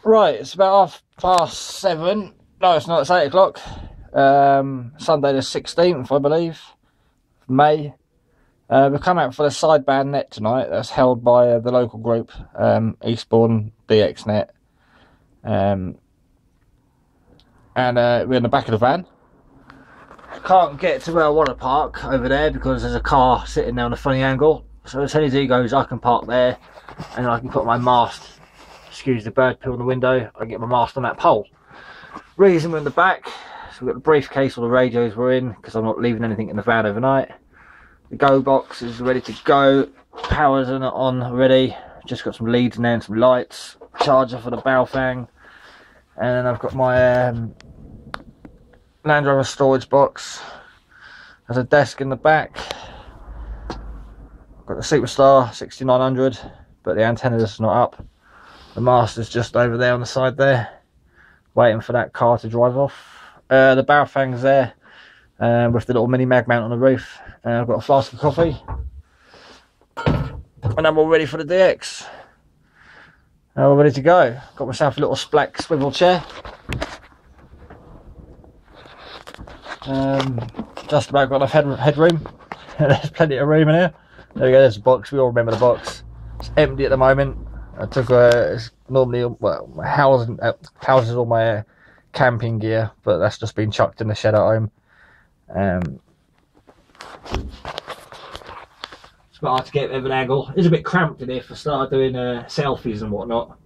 Right, it's about 7:30. No, it's not, it's 8 o'clock. Sunday the 16th, I believe, May. We've come out for the sideband net tonight. That's held by the local group, Eastbourne DX Net. And we're in the back of the van. Can't get to where I want to park over there because there's a car sitting there on a funny angle. So as soon as he goes, I can park there and I can put my mast, excuse the bird poo on the window, I can get my mast on that pole. Reason we're in the back, so we've got the briefcase, all the radios we're in, because I'm not leaving anything in the van overnight. The go box is ready to go, powers are on already, just got some leads in there and some lights, charger for the Baofeng, and I've got my Land Rover storage box. There's a desk in the back. Got the Superstar 6900, but the antenna's not up. The mast is just over there on the side there, waiting for that car to drive off. The Baofeng's there, with the little mini mag mount on the roof. I've got a flask of coffee, and I'm all ready for the DX. All ready to go. Got myself a little black swivel chair. Just about got enough headroom. There's plenty of room in here. There we go, there's a box, we all remember the box. It's empty at the moment. I took it's normally, well, houses all my camping gear, but that's just been chucked in the shed at home. It's quite hard to get a bit of an angle. It's a bit cramped in here if I start doing selfies and whatnot.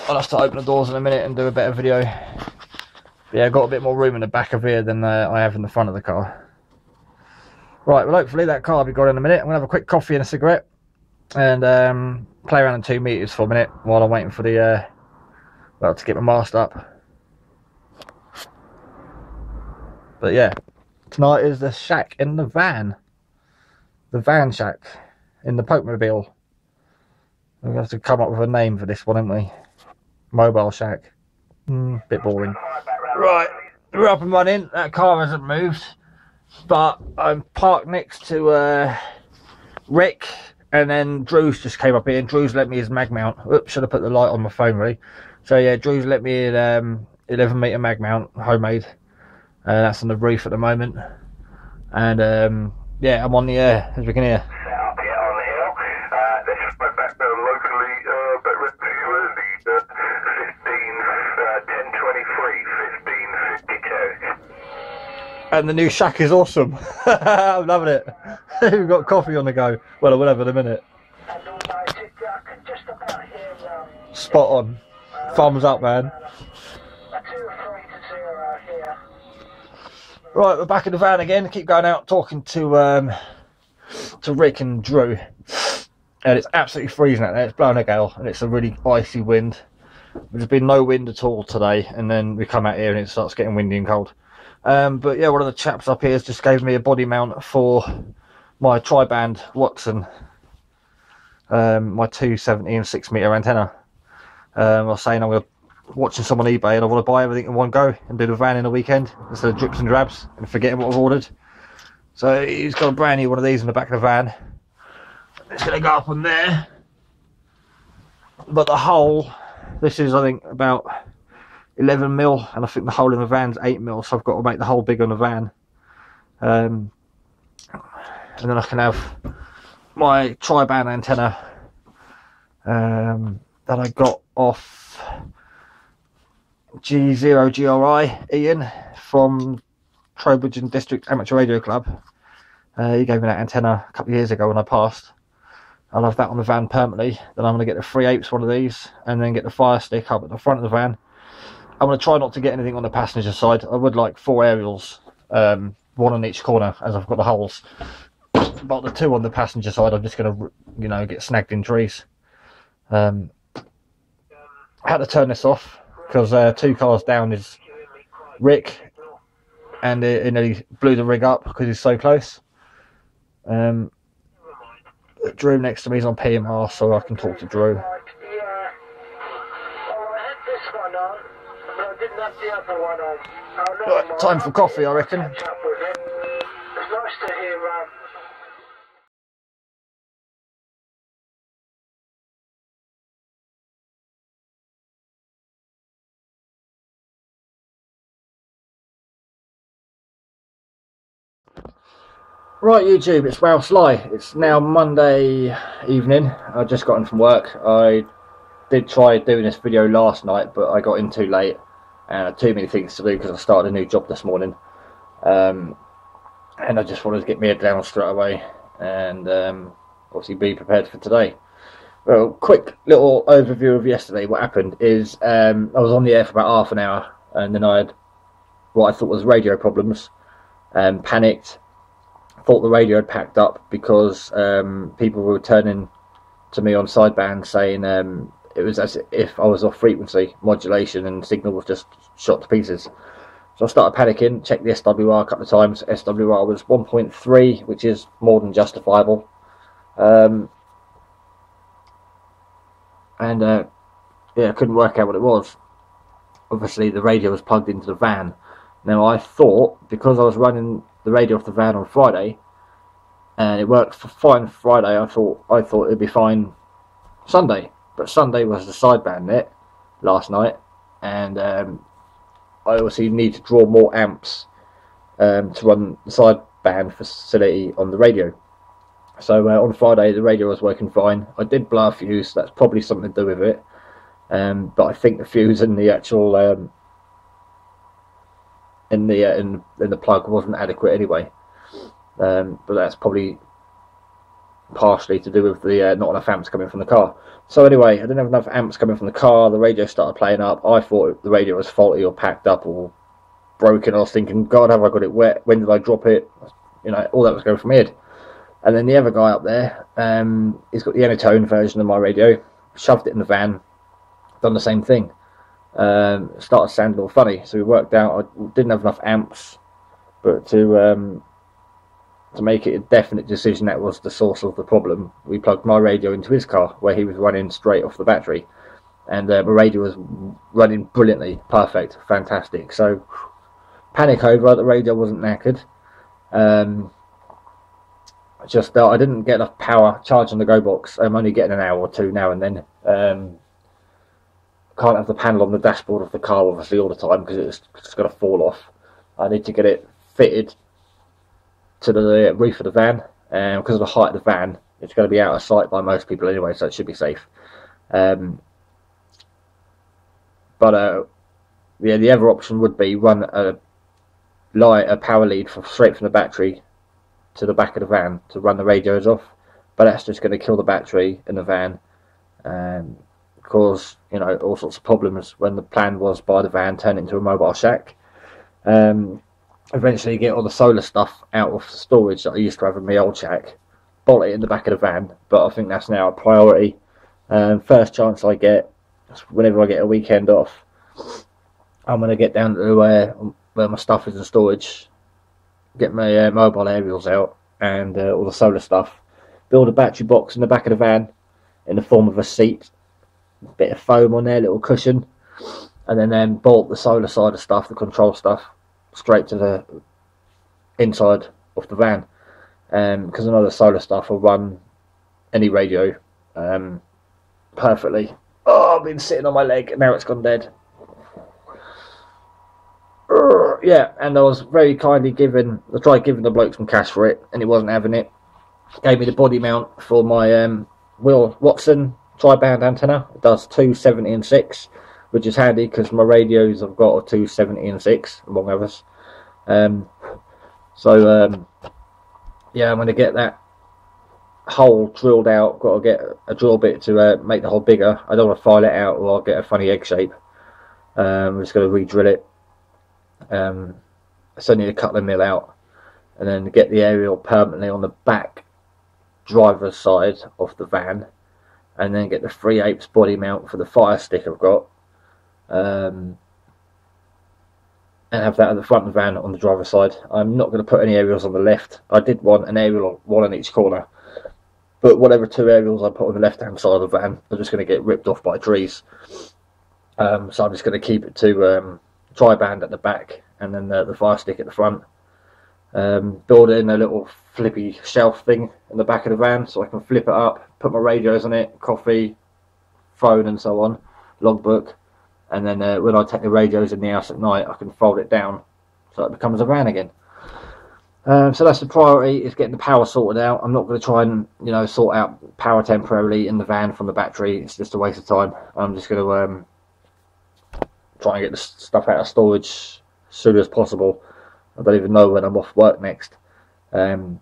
I'll have to open the doors in a minute and do a better video. But yeah, I've got a bit more room in the back of here than I have in the front of the car. Right, well hopefully that car will be gone in a minute. I'm going to have a quick coffee and a cigarette and play around in 2 meters for a minute while I'm waiting for the, well, to get my mast up. But yeah, tonight is the shack in the van. The van shack in the Pokemobile. We're going to have to come up with a name for this one, haven't we? Mobile shack. Bit boring. Right, we're up and running. That car hasn't moved, but I'm parked next to Rick, and then Drew's just came up here, and Drew's let me his mag mount. Oops, should have put the light on my phone really. So yeah, Drew's let me an 11-meter mag mount, homemade. That's on the roof at the moment, and yeah, I'm on the air, as we can hear. And the new shack is awesome. I'm loving it. We've got coffee on the go. Well, we'll have in a minute. Spot on. Thumbs up, man. Right, we're back in the van again. Keep going out talking to Rick and Drew. And it's absolutely freezing out there. It's blowing a gale and it's a really icy wind. There's been no wind at all today, and then we come out here and it starts getting windy and cold. But yeah, one of the chaps up here just gave me a body mount for my tri-band Watson, my 270 and 6-meter antenna. I was saying I'm watching some on eBay and I want to buy everything in one go and do the van in a weekend instead of drips and drabs and forgetting what I've ordered. So he's got a brand new one of these in the back of the van. It's going to go up on there. But the hole, this is I think about 11 mil, and I think the hole in the van's 8 mil, so I've got to make the hole bigger in the van. And then I can have my tri-band antenna that I got off G0GRI Ian from Trowbridge District Amateur Radio Club. He gave me that antenna a couple of years ago when I passed. I'll have that on the van permanently. Then I'm going to get the 3/8 one of these and then get the fire stick up at the front of the van. I'm going to try not to get anything on the passenger side. I would like 4 aerials, one on each corner, as I've got the holes. But the 2 on the passenger side, I'm just going to, you know, get snagged in trees. I had to turn this off because 2 cars down is Rick, and it nearly blew the rig up because he's so close. Drew next to me is on PMR, so I can talk to Drew. Right, time for coffee, I reckon. Right, YouTube, it's Wow Sly. It's now Monday evening. I just got in from work. I did try doing this video last night, but I got in too late and I had too many things to do because I started a new job this morning. And I just wanted to get my head down straight away and obviously be prepared for today. Well, quick little overview of yesterday. What happened is I was on the air for about half an hour and then I had what I thought was radio problems, panicked. Thought the radio had packed up because people were turning to me on sideband saying it was as if I was off frequency modulation and signal was just shot to pieces. So I started panicking, checked the SWR a couple of times. SWR was 1.3, which is more than justifiable. Yeah, I couldn't work out what it was. Obviously the radio was plugged into the van. Now I thought, because I was running the radio off the van on Friday and it worked fine Friday, I thought it'd be fine Sunday, but Sunday was the sideband net last night, and I obviously need to draw more amps to run the sideband facility on the radio. So on Friday the radio was working fine. I did blow a fuse, that's probably something to do with it, but I think the fuse in the actual in the plug wasn't adequate anyway, but that's probably partially to do with the not enough amps coming from the car. So anyway, I didn't have enough amps coming from the car. The radio started playing up. I thought the radio was faulty or packed up or broken. I was thinking, God, have I got it wet? When did I drop it? You know, all that was going through my head. And then the other guy up there, he's got the Enotone version of my radio, shoved it in the van, done the same thing. Started sounding all funny, so we worked out I didn't have enough amps, but to make it a definite decision that was the source of the problem, we plugged my radio into his car where he was running straight off the battery, and my radio was running brilliantly, perfect, fantastic. So panic over, the radio wasn't knackered. I didn't get enough power charging the Go box. I'm only getting an hour or two now and then. Can't have the panel on the dashboard of the car obviously all the time because it's just going to fall off. I need to get it fitted to the roof of the van, and because of the height of the van it's going to be out of sight by most people anyway, so it should be safe. Yeah, the other option would be run a power lead straight from the battery to the back of the van to run the radios off, but that's just going to kill the battery in the van, cause, you know, all sorts of problems when the plan was buy the van, turn it into a mobile shack, eventually get all the solar stuff out of storage that I used to have in my old shack, bolt it in the back of the van. But I think that's now a priority. First chance I get, whenever I get a weekend off, I'm going to get down to where my stuff is in storage, get my mobile aerials out and all the solar stuff, build a battery box in the back of the van in the form of a seat, bit of foam on there, little cushion, and then bolt the solar side of stuff, the control stuff, straight to the inside of the van, because I know the solar stuff will run any radio perfectly. Oh, I've been sitting on my leg and now it's gone dead. Yeah, and I was very kindly I tried giving the bloke some cash for it and he wasn't having it. Gave me the body mount for my Will Watson tri-band antenna. It does 270 and 6, which is handy because my radios I've got are 270 and 6 among others. Yeah, I'm going to get that hole drilled out. Got to get a drill bit to make the hole bigger. I don't want to file it out or I'll get a funny egg shape. I'm just going to re-drill it. I still need a couple of mil out and then get the aerial permanently on the back driver's side of the van, and then get the 3/8 body mount for the fire stick I've got, and have that at the front of the van on the driver's side. I'm not going to put any aerials on the left. I did want an aerial, one on each corner, but whatever 2 aerials I put on the left hand side of the van are just going to get ripped off by trees. So I'm just going to keep it to tri-band at the back and then the fire stick at the front. Build in a little flippy shelf thing in the back of the van so I can flip it up, put my radios on it, coffee, phone and so on, logbook, and then when I take the radios in the house at night I can fold it down so it becomes a van again. So that's the priority, is getting the power sorted out. I'm not going to try and, you know, sort out power temporarily in the van from the battery. It's just a waste of time. I'm just going to try and get the stuff out of storage as soon as possible. I don't even know when I'm off work next. It'd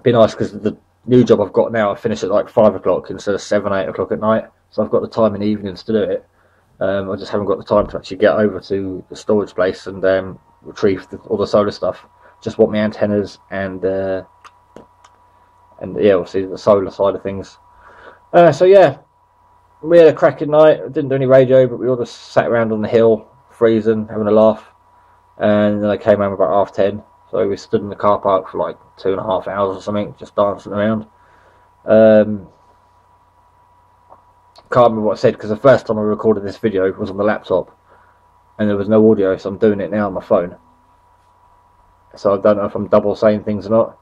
be nice because the new job I've got now, I finish at like 5 o'clock instead of 7, 8 o'clock at night. So I've got the time in the evenings to do it. I just haven't got the time to actually get over to the storage place and retrieve all the solar stuff. Just want my antennas and yeah, obviously the solar side of things. So yeah, we had a cracking night. I didn't do any radio, but we all just sat around on the hill, freezing, having a laugh. And then I came home about 10:30. So we stood in the car park for like 2.5 hours or something, just dancing around. Can't remember what I said, because the first time I recorded this video was on the laptop and there was no audio, so I'm doing it now on my phone. So I don't know if I'm double saying things or not.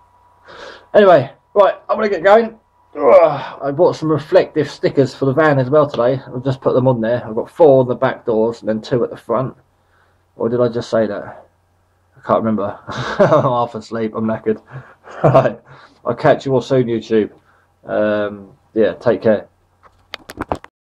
Anyway, right, I'm going to get going. I bought some reflective stickers for the van as well today. I've just put them on there. I've got 4 on the back doors and then 2 at the front. Or did I just say that? I can't remember. I'm half asleep, I'm knackered. Right, I'll catch you all soon, YouTube. Yeah, take care.